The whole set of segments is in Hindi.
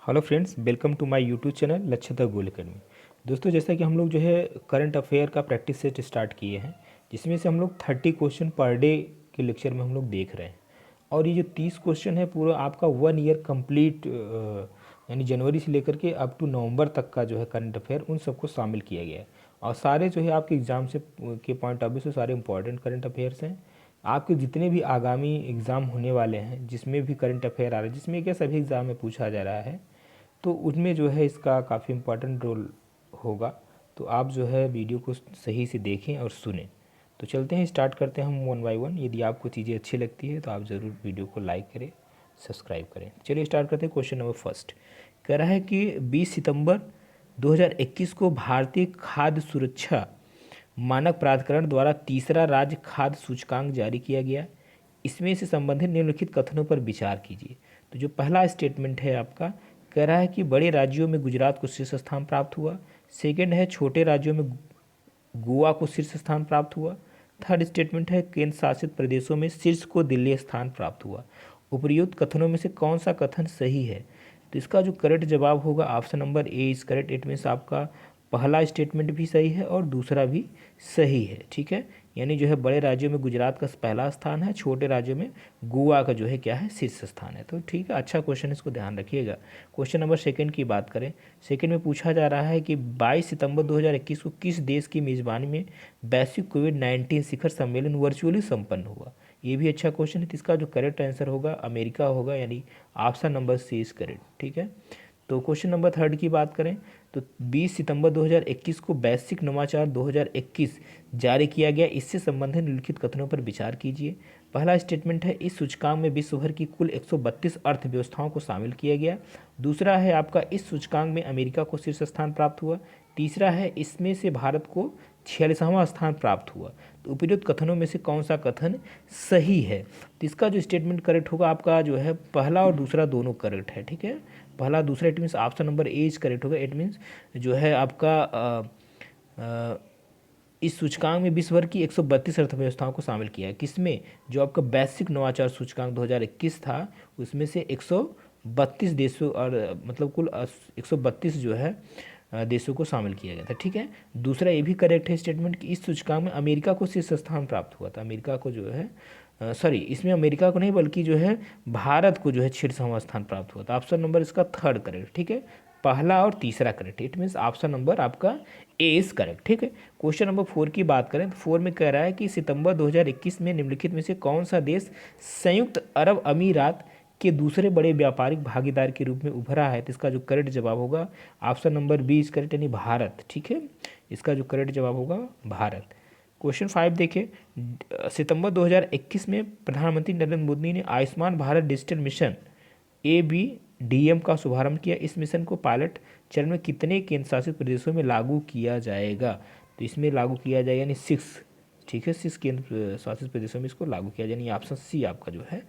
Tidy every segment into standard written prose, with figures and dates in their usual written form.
Hello friends, welcome to my YouTube channel Lakshyata goal academy. दोस्तों, जैसा कि हम लोग जो है करंट अफेयर का प्रैक्टिस सेट स्टार्ट किए हैं, जिसमें से हम लोग 30 क्वेश्चन पर डे के लेक्चर में हम लोग देख रहे हैं। और ये जो 30 क्वेश्चन है पूरा आपका 1 ईयर कंप्लीट, यानी जनवरी से लेकर के अप टू नवंबर तक का जो है करंट अफेयर उन सबको शामिल किया गया है। और सारे जो है आपके एग्ज़ाम से के पॉइंट ऑफ व्यू से सारे इंपॉर्टेंट करंट अफेयर्स हैं। आपके जितने भी आगामी एग्ज़ाम होने वाले हैं, जिसमें भी करंट अफेयर आ रहा है, जिसमें क्या सभी एग्ज़ाम में पूछा जा रहा है, तो उनमें जो है इसका काफ़ी इम्पोर्टेंट रोल होगा। तो आप जो है वीडियो को सही से देखें और सुनें। तो चलते हैं, स्टार्ट करते हैं हम वन बाय वन। यदि आपको चीज़ें अच्छी लगती है तो आप ज़रूर वीडियो को लाइक करें, सब्सक्राइब करें। चलिए स्टार्ट करते हैं। क्वेश्चन नंबर फर्स्ट कह रहा है कि 20 सितंबर 2021 को भारतीय खाद्य सुरक्षा मानक प्राधिकरण द्वारा तीसरा राज्य खाद्य सूचकांक जारी किया गया। इसमें से संबंधित निम्नलिखित कथनों पर विचार कीजिए। तो जो पहला स्टेटमेंट है आपका, कह रहा है कि बड़े राज्यों में गुजरात को शीर्ष स्थान प्राप्त हुआ। सेकंड है छोटे राज्यों में गोवा को शीर्ष स्थान प्राप्त हुआ। थर्ड स्टेटमेंट है केंद्र शासित प्रदेशों में शीर्ष को दिल्ली स्थान प्राप्त हुआ। उपर्युक्त कथनों में से कौन सा कथन सही है? तो इसका जो करेक्ट जवाब होगा option number A is correct. It means आपका पहला स्टेटमेंट भी सही है और दूसरा भी सही है। ठीक है, यानी जो है बड़े राज्यों में गुजरात का पहला स्थान है, छोटे राज्यों में गोवा का जो है क्या है, शीर्ष स्थान है। तो ठीक है, अच्छा क्वेश्चन, इसको ध्यान रखिएगा। क्वेश्चन नंबर सेकंड की बात करें। सेकंड में पूछा जा रहा है कि 22 सितंबर 2021 को किस देश की मेज़बानी में वैश्विक कोविड-19 शिखर सम्मेलन वर्चुअली संपन्न हुआ? ये भी अच्छा क्वेश्चन है। तो इसका जो करेक्ट आंसर होगा अमेरिका होगा, यानी option number C is correct. ठीक है, तो क्वेश्चन नंबर थर्ड की बात करें तो 20 सितंबर 2021 को वैश्विक नवाचार 2021 जारी किया गया। इससे संबंधित निम्नलिखित कथनों पर विचार कीजिए। पहला स्टेटमेंट है इस सूचकांक में विश्व भर की कुल 132 अर्थव्यवस्थाओं को शामिल किया गया। दूसरा है आपका इस सूचकांक में अमेरिका को शीर्ष स्थान प्राप्त हुआ। तीसरा है इसमें से भारत को 46वां स्थान प्राप्त हुआ। तो उपयुक्त कथनों में से कौन सा कथन सही है? तो इसका जो स्टेटमेंट करेक्ट होगा आपका जो है पहला और दूसरा दोनों करेक्ट है। ठीक है, पहला दूसरा, it means option number A is correct होगा। इट मीन्स जो है आपका इस सूचकांक में विश्व भर की 132 अर्थव्यवस्थाओं को शामिल किया है। किसमें? जो आपका वैश्विक नवाचार सूचकांक 2021 था, उसमें से 132 देशों और मतलब कुल 132 जो है देशों को शामिल किया गया था। ठीक है, दूसरा ये भी करेक्ट है स्टेटमेंट कि इस सूचकांक में अमेरिका को शीर्ष स्थान प्राप्त हुआ था। अमेरिका को जो है सॉरी, इसमें अमेरिका को नहीं बल्कि जो है भारत को जो है 6वां स्थान प्राप्त हुआ था। ऑप्शन नंबर इसका थर्ड करेक्ट। ठीक है, पहला और तीसरा correct. It means option number आपका ए इज करेक्ट। ठीक है, क्वेश्चन नंबर 4 की बात करें तो 4 में कह रहा है कि सितंबर 2021 में निम्नलिखित में से कौन सा देश संयुक्त अरब अमीरात के दूसरे बड़े व्यापारिक भागीदार के रूप में उभरा है? तो इसका जो करेक्ट जवाब होगा option number B is correct, यानी भारत। ठीक है, इसका जो करेक्ट जवाब होगा भारत। क्वेश्चन 5 देखें। सितंबर 2021 में प्रधानमंत्री नरेंद्र मोदी ने Ayushman Bharat digital mission ABDM का शुभारंभ किया। इस मिशन को पायलट चरण में कितने केंद्र शासित प्रदेशों में लागू किया जाएगा? तो इसमें लागू किया जाएगा यानी 6। ठीक है, 6 केंद्र शासित प्रदेशों में इसको लागू किया जाए, यानी ऑप्शन सी आपका जो है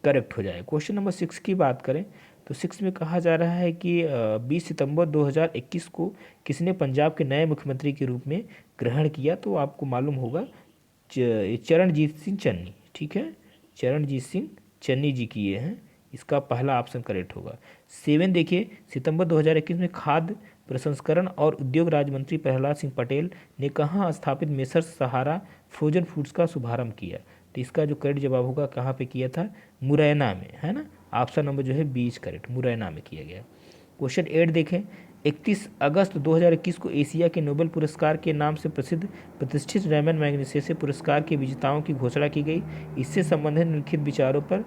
करेक्ट हो जाए। क्वेश्चन नंबर 6 की बात करें तो 6 में कहा जा रहा है कि 20 सितंबर 2021 को किसने पंजाब के नए मुख्यमंत्री के रूप में ग्रहण किया? तो आपको मालूम होगा चरणजीत सिंह चन्नी। ठीक है, चरणजीत सिंह चन्नी जी किए हैं। इसका पहला ऑप्शन करेक्ट होगा। 7 देखिए, सितंबर 2021 में खाद्य प्रसंस्करण और उद्योग राज्य मंत्री प्रहलाद सिंह पटेल ने कहाँ स्थापित मेसर्स सहारा फ्रोजन फूड्स का शुभारंभ किया? तो इसका जो करेक्ट जवाब होगा कहाँ पे किया था? मुरैना में, है ना। ऑप्शन नंबर जो है 20 करेक्ट, मुरैना में किया गया। क्वेश्चन 8 देखें। 31 अगस्त 2021 को एशिया के नोबेल पुरस्कार के नाम से प्रसिद्ध प्रतिष्ठित रैमन मैग्सेसे पुरस्कार के विजेताओं की घोषणा की गई। इससे संबंधित निम्नलिखित विचारों पर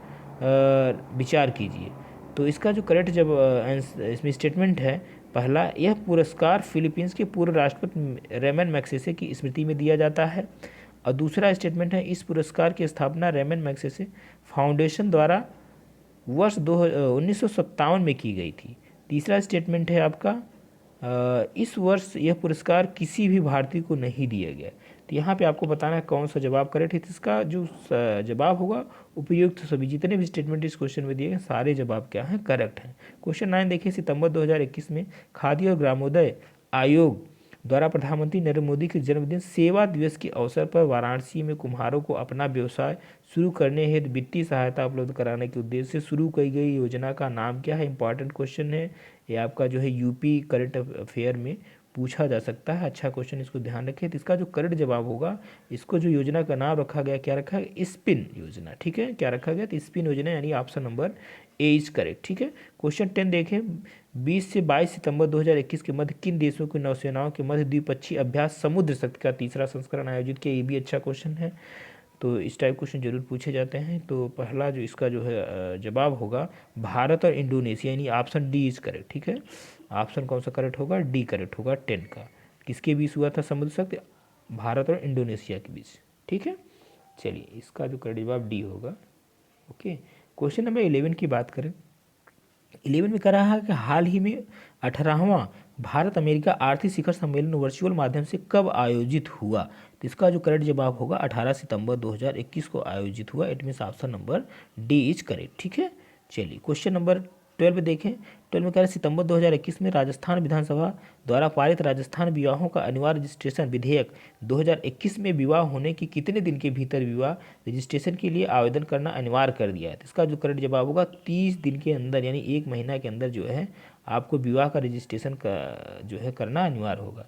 विचार कीजिए। तो इसका जो करेक्ट जब इसमें स्टेटमेंट है, पहला, यह पुरस्कार फिलीपींस के पूर्व राष्ट्रपति रैमन मैग्सेसे की स्मृति में दिया जाता है। और दूसरा स्टेटमेंट है इस पुरस्कार की स्थापना रैमन मैग्सेसे फाउंडेशन द्वारा वर्ष 1957 में की गई थी। तीसरा स्टेटमेंट है आपका इस वर्ष यह पुरस्कार किसी भी भारतीय को नहीं दिया गया। तो यहाँ पे आपको बताना है कौन सा जवाब करेक्ट है। तो इसका जो जवाब होगा उपयुक्त सभी, जितने भी स्टेटमेंट इस क्वेश्चन में दिए गए सारे जवाब क्या हैं, करेक्ट हैं। क्वेश्चन 9 देखिए। सितंबर 2021 में खादी और ग्रामोदय आयोग द्वारा प्रधानमंत्री नरेंद्र मोदी के जन्मदिन सेवा दिवस के अवसर पर वाराणसी में कुम्हारों को अपना व्यवसाय शुरू करने हेतु वित्तीय सहायता उपलब्ध कराने के उद्देश्य से शुरू की गई योजना का नाम क्या है? इंपॉर्टेंट क्वेश्चन है ये आपका जो है यूपी करंट अफेयर में पूछा जा सकता है। अच्छा क्वेश्चन, इसको ध्यान रखें। तो इसका जो करेक्ट जवाब होगा, इसको जो योजना का नाम रखा गया, क्या रखा गया? स्पिन योजना। ठीक है, क्या रखा गया? तो स्पिन योजना, यानी option number A is correct. ठीक है, क्वेश्चन 10 देखें। 20 से 22 सितंबर 2021 के मध्य किन देशों की नौसेनाओं के मध्य द्विपक्षीय अभ्यास समुद्र शक्ति का तीसरा संस्करण आयोजित किया? ये भी अच्छा क्वेश्चन है, तो इस टाइप क्वेश्चन जरूर पूछे जाते हैं। तो पहला जो इसका जो है जवाब होगा भारत और इंडोनेशिया, यानी ऑप्शन डी इज करेक्ट। ठीक है, ऑप्शन कौन सा करेक्ट होगा? डी करेक्ट होगा 10 का। किसके बीच हुआ था समुद्र शक्ति? भारत और इंडोनेशिया के बीच। ठीक है, चलिए इसका जो करेक्ट जवाब डी होगा। ओके, क्वेश्चन नंबर 11 की बात करें। 11 में कह रहा है कि हाल ही में 18वां भारत अमेरिका आर्थिक शिखर सम्मेलन वर्चुअल माध्यम से कब आयोजित हुआ? तो इसका जो करेक्ट जवाब होगा 18 सितंबर 2021 को आयोजित हुआ। It means option number D is correct. ठीक है, चलिए क्वेश्चन नंबर 12 देखें। 12 में कह रहे हैं सितंबर 2021 में राजस्थान विधानसभा द्वारा पारित राजस्थान विवाहों का अनिवार्य रजिस्ट्रेशन विधेयक 2021 में विवाह होने की कितने दिन के भीतर विवाह रजिस्ट्रेशन के लिए आवेदन करना अनिवार्य कर दिया है? तो इसका जो करेक्ट जवाब होगा 30 दिन के अंदर, यानी 1 महीना के अंदर जो है आपको विवाह का रजिस्ट्रेशन का जो है करना अनिवार्य होगा।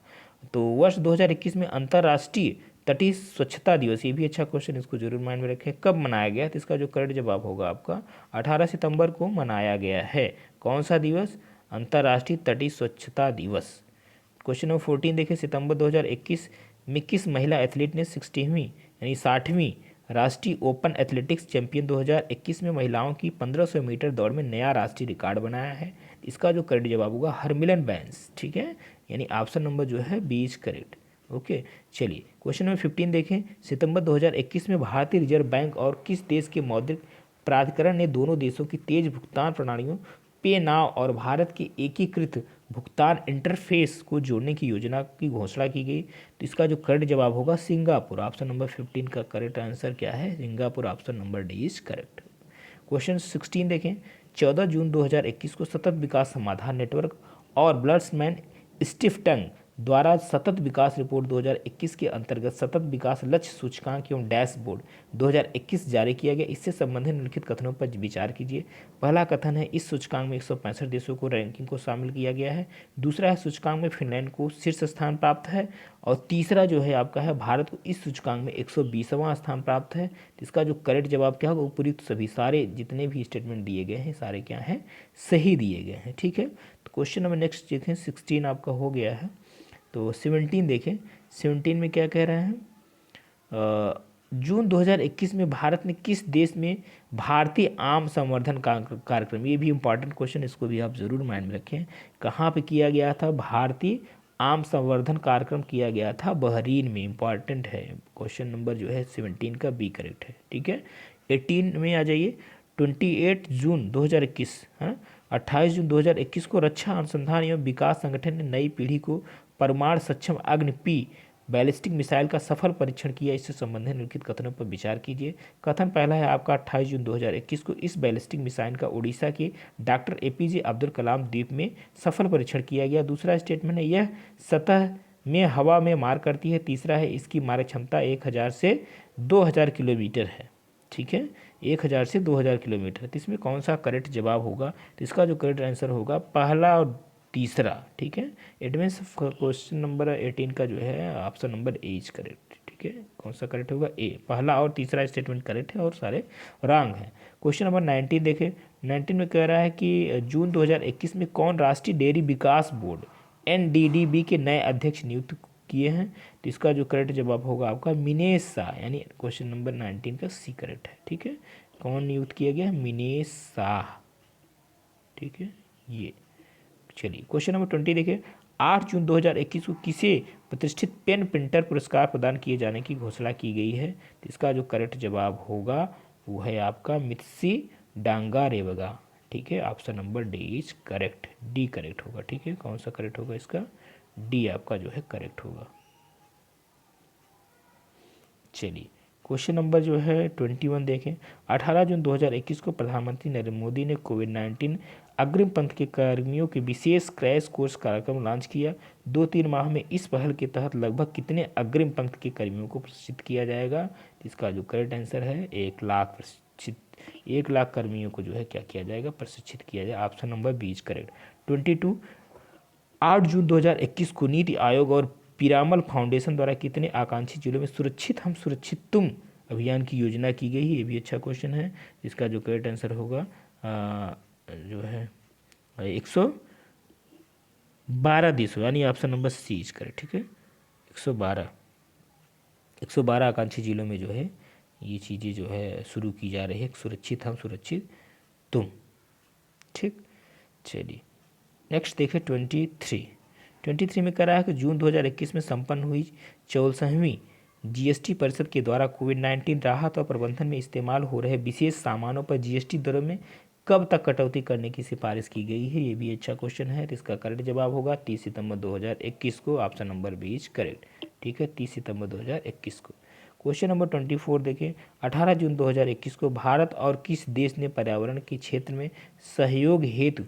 तो वर्ष 2021 में अंतर्राष्ट्रीय तटीय स्वच्छता दिवस, ये भी अच्छा क्वेश्चन, इसको जरूर माइंड में रखें, कब मनाया गया? तो इसका जो करेक्ट जवाब होगा आपका 18 सितंबर को मनाया गया है। कौन सा दिवस? अंतर्राष्ट्रीय तटीय स्वच्छता दिवस। क्वेश्चन नंबर 14 देखिए। सितंबर 2021 में किस महिला एथलीट ने 60वीं यानी 60वीं राष्ट्रीय ओपन एथलेटिक्स चैंपियन 2021 में महिलाओं की 1500 मीटर दौड़ में नया राष्ट्रीय रिकॉर्ड बनाया है? इसका जो करेक्ट जवाब होगा हरमिलन बैंस। ठीक है, यानी ऑप्शन नंबर जो है बी इज करेक्ट। ओके, चलिए क्वेश्चन नंबर 15 देखें। सितंबर 2021 में भारतीय रिजर्व बैंक और किस देश के मौद्रिक प्राधिकरण ने दोनों देशों की तेज भुगतान प्रणालियों पे नाव और भारत के एकीकृत भुगतान इंटरफेस को जोड़ने की योजना की घोषणा की गई? तो इसका जो करेक्ट जवाब होगा सिंगापुर। ऑप्शन नंबर 15 का करेक्ट आंसर क्या है? Singapore. Option number D is correct. Question 16 देखें। 14 जून 2021 को सतत विकास समाधान नेटवर्क और ब्लड्समैन स्टिफ्टंग द्वारा सतत विकास रिपोर्ट 2021 के अंतर्गत सतत विकास लक्ष्य सूचकांक एवं डैशबोर्ड 2021 जारी किया गया। इससे संबंधित निम्नलिखित कथनों पर विचार कीजिए। पहला कथन है इस सूचकांक में 165 देशों को रैंकिंग को शामिल किया गया है। दूसरा है सूचकांक में फिनलैंड को शीर्ष स्थान प्राप्त है। और तीसरा जो है आपका है भारत को इस सूचकांक में 120वां स्थान प्राप्त है। तो इसका जो करेक्ट जवाब क्या होगा? उपयुक्त सभी सारे जितने भी स्टेटमेंट दिए गए हैं सारे क्या हैं? सही दिए गए हैं। ठीक है, तो क्वेश्चन नंबर नेक्स्ट देखें। 16 आपका हो गया है, तो 17 देखें। 17 में क्या कह रहे हैं? जून 2021 में भारत ने किस देश में भारतीय आम संवर्धन कार्यक्रम, ये भी इंपॉर्टेंट क्वेश्चन, इसको भी आप जरूर माइंड में रखें, कहाँ पे किया गया था? भारतीय आम संवर्धन कार्यक्रम किया गया था बहरीन में। इंपॉर्टेंट है क्वेश्चन नंबर जो है 17 का बी करेक्ट है। ठीक है, 18 में आ जाइए। 28 जून 2021 हाँ 28 जून 2021 को रक्षा अनुसंधान एवं विकास संगठन ने नई पीढ़ी को परमाणु सक्षम अग्नि पी बैलिस्टिक मिसाइल का सफल परीक्षण किया। इससे संबंधित निम्नलिखित कथनों पर विचार कीजिए। कथन पहला है आपका 28 जून 2021 को इस बैलिस्टिक मिसाइल का उड़ीसा के डॉक्टर एपीजे अब्दुल कलाम द्वीप में सफल परीक्षण किया गया। दूसरा स्टेटमेंट है यह सतह में हवा में मार करती है। तीसरा है इसकी मारक क्षमता 1000 से 2000 किलोमीटर है। ठीक है, 1000 से 2000 किलोमीटर। तो इसमें कौन सा करेक्ट जवाब होगा? तो इसका जो करेक्ट आंसर होगा पहला और तीसरा। ठीक है, इट मीन्स क्वेश्चन नंबर 18 का जो है option number A is correct. ठीक है, कौन सा करेक्ट होगा? ए। पहला और तीसरा स्टेटमेंट करेक्ट है और सारे रॉन्ग हैं। क्वेश्चन नंबर 19 देखें। 19 में कह रहा है कि जून 2021 में कौन राष्ट्रीय डेयरी विकास बोर्ड NDDB के नए अध्यक्ष नियुक्त किए हैं? तो इसका जो करेक्ट जवाब होगा आपका मिनेश शाह, यानी क्वेश्चन नंबर 19 का सी करेक्ट है। ठीक है, कौन नियुक्त किया गया? मिनेश शाह। ठीक है, ये। चलिए क्वेश्चन नंबर 20 देखिए। 8 जून 2021 को किसे प्रतिष्ठित पेन प्रिंटर पुरस्कार प्रदान किए जाने की घोषणा की गई है? तो इसका जो करेक्ट जवाब होगा वो है आपका मित्सी डांगारेवगा। ठीक है, option number D is correct. D correct होगा। ठीक है, कौन सा करेक्ट होगा इसका? डी आपका जो है करेक्ट होगा। चलिए क्वेश्चन नंबर जो है 21 देखें। 18 जून 2021 को प्रधानमंत्री नरेंद्र मोदी ने कोविड-19 अग्रिम पंक्ति के कर्मियों के विशेष क्रैश कोर्स कार्यक्रम लॉन्च किया। 2-3 माह में इस पहल के तहत लगभग कितने अग्रिम पंक्ति के कर्मियों को प्रशिक्षित किया जाएगा? इसका जो करेक्ट आंसर है 1 लाख प्रशिक्षित, 1 लाख कर्मियों को जो है क्या किया जाएगा? प्रशिक्षित किया जाएगा। Option number B is correct. 22 8 जून 2021 को नीति आयोग और पीरामल फाउंडेशन द्वारा कितने आकांक्षी जिलों में सुरक्षित हम सुरक्षित तुम अभियान की योजना की गई? ये भी अच्छा क्वेश्चन है। इसका जो करेक्ट आंसर होगा जो है 112 देशों, यानी option number C is correct. ठीक है, 112 आकांक्षी जिलों में जो है ये चीज़ें जो है शुरू की जा रही है, सुरक्षित हम सुरक्षित तुम। ठीक, चलिए नेक्स्ट देखें 23 में कह रहा है कि जून 2021 में संपन्न हुई 64वीं जीएसटी परिषद के द्वारा कोविड-19 राहत और प्रबंधन में इस्तेमाल हो रहे विशेष सामानों पर जीएसटी दरों में कब तक कटौती करने की सिफारिश की गई है? ये भी अच्छा क्वेश्चन है। तो इसका करेक्ट जवाब होगा 30 सितंबर 2021 को। Option number B is correct. ठीक है, 30 सितंबर 2021 को। क्वेश्चन नंबर 24 देखें, 18 जून 2021 को भारत और किस देश ने पर्यावरण के क्षेत्र में सहयोग हेतु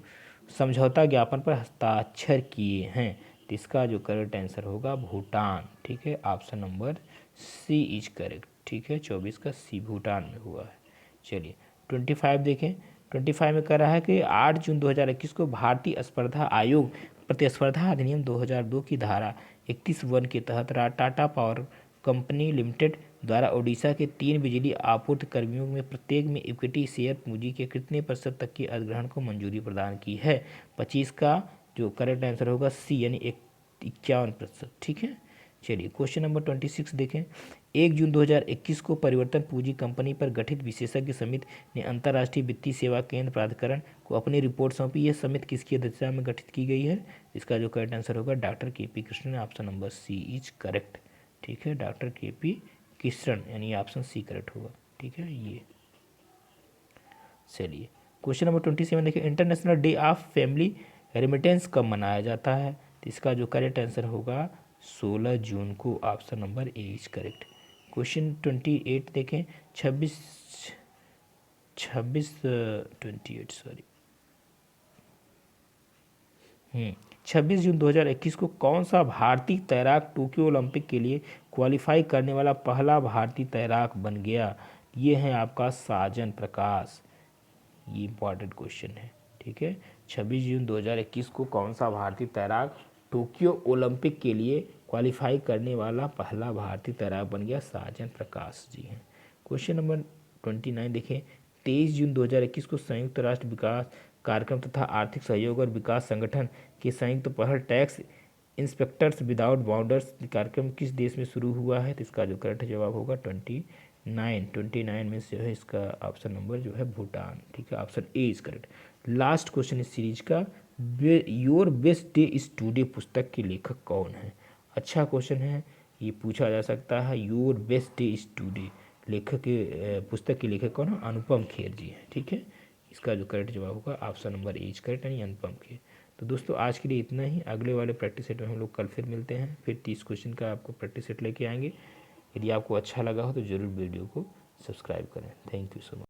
समझौता ज्ञापन पर हस्ताक्षर किए हैं? तो इसका जो करेक्ट आंसर होगा भूटान। ठीक है, option number C is correct. ठीक है, 24 का सी भूटान में हुआ है। चलिए 25 देखें, 25 में कह रहा है कि 8 जून 2021 को भारतीय स्पर्धा आयोग प्रतिस्पर्धा अधिनियम 2002 की धारा 31(1) के तहत टाटा पावर कंपनी लिमिटेड द्वारा ओडिशा के 3 बिजली आपूर्ति कर्मियों में प्रत्येक में इक्विटी शेयर पूंजी के कितने प्रतिशत तक के अधिग्रहण को मंजूरी प्रदान की है? 25 का जो करेक्ट आंसर होगा सी, यानी 51%। ठीक है, चलिए क्वेश्चन नंबर 26 देखें, 1 जून 2021 को परिवर्तन पूंजी कंपनी पर गठित विशेषज्ञ समिति ने अंतर्राष्ट्रीय वित्तीय सेवा केंद्र प्राधिकरण को अपनी रिपोर्ट सौंपी। यह समिति किसकी अध्यक्षता में गठित की गई है? इसका जो करेक्ट आंसर होगा doctor K P. Krishnan. Option number C is correct. ठीक है, डॉक्टर के.पी. कृष्णन, यानी ऑप्शन सी करेक्ट होगा। ठीक है, ये चलिए क्वेश्चन नंबर 27 देखिए, international day of family remittance कब मनाया जाता है? तो इसका जो करेक्ट आंसर होगा 16 जून को। Option number A is correct. Question 28 देखें, 26 जून 2021 को कौन सा भारतीय तैराक टोक्यो ओलंपिक के लिए क्वालिफाई करने वाला पहला भारतीय तैराक बन गया? ये है आपका साजन प्रकाश। ये इंपॉर्टेंट क्वेश्चन है। ठीक है, 26 जून 2021 को कौन सा भारतीय तैराक टोक्यो ओलंपिक के लिए क्वालिफाई करने वाला पहला भारतीय तैराक बन गया? साजन प्रकाश जी हैं। क्वेश्चन नंबर 29 देखें, 23 जून 2021 को संयुक्त राष्ट्र विकास कार्यक्रम तथा आर्थिक सहयोग और विकास संगठन के संयुक्त पहल टैक्स इंस्पेक्टर्स विदाउट बॉर्डर्स कार्यक्रम किस देश में शुरू हुआ है? तो इसका जो करेक्ट जवाब होगा 29 में से है इसका ऑप्शन नंबर जो है भूटान। ठीक है, option A is correct. Last question इस सीरीज का, your best day is today पुस्तक के लेखक कौन है? अच्छा क्वेश्चन है, ये पूछा जा सकता है। Your best day is today लेखक के पुस्तक के लेखक कौन है? अनुपम खेर जी हैं। ठीक है, इसका जो करेक्ट जवाब होगा option number A is correct, यानी अनुपम खेर। तो दोस्तों आज के लिए इतना ही। अगले वाले प्रैक्टिस सेट में हम लोग कल फिर मिलते हैं। फिर 30 क्वेश्चन का आपको प्रैक्टिस सेट लेके आएंगे। यदि आपको अच्छा लगा हो तो ज़रूर वीडियो को सब्सक्राइब करें। Thank you so much.